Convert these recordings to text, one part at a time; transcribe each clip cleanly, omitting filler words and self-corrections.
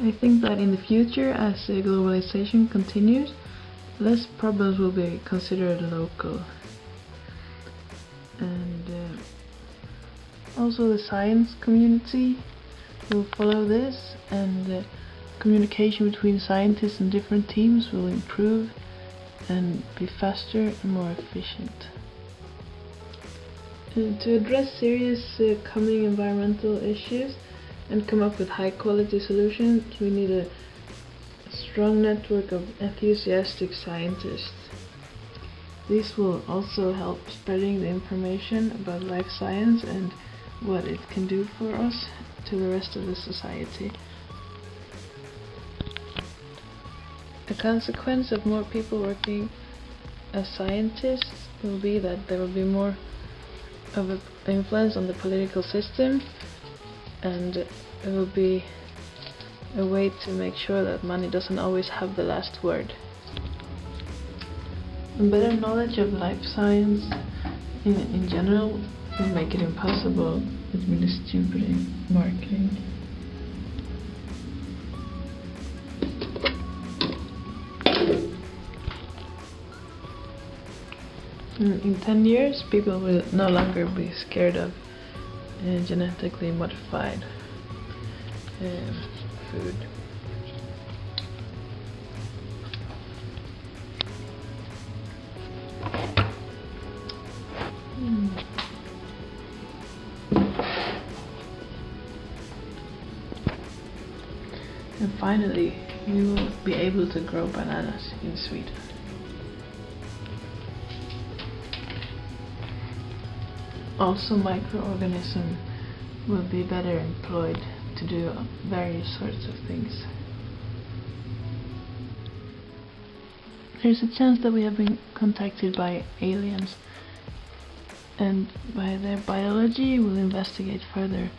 I think that in the future, as globalization continues, less problems will be considered local. And also the science community will follow this, and communication between scientists and different teams will improve and be faster and more efficient. And to address serious coming environmental issues and come up with high quality solutions, we need a strong network of enthusiastic scientists. These will also help spreading the information about life science and what it can do for us to the rest of the society. A consequence of more people working as scientists will be that there will be more of an influence on the political system, and it will be a way to make sure that money doesn't always have the last word. A better knowledge of life science in general will make it impossible with really stupid marketing. In 10 years, people will no longer be scared of genetically modified food. And finally, we will be able to grow bananas in Sweden. Also, microorganisms will be better employed to do various sorts of things. There's a chance that we have been contacted by aliens, and by their biology we'll investigate further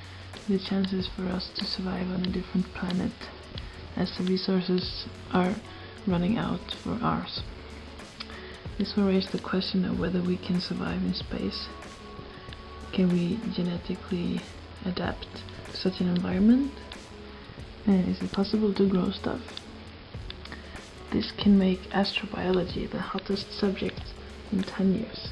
the chances for us to survive on a different planet, as the resources are running out for ours. This will raise the question of whether we can survive in space. Can we genetically adapt to such an environment? And is it possible to grow stuff? This can make astrobiology the hottest subject in 10 years.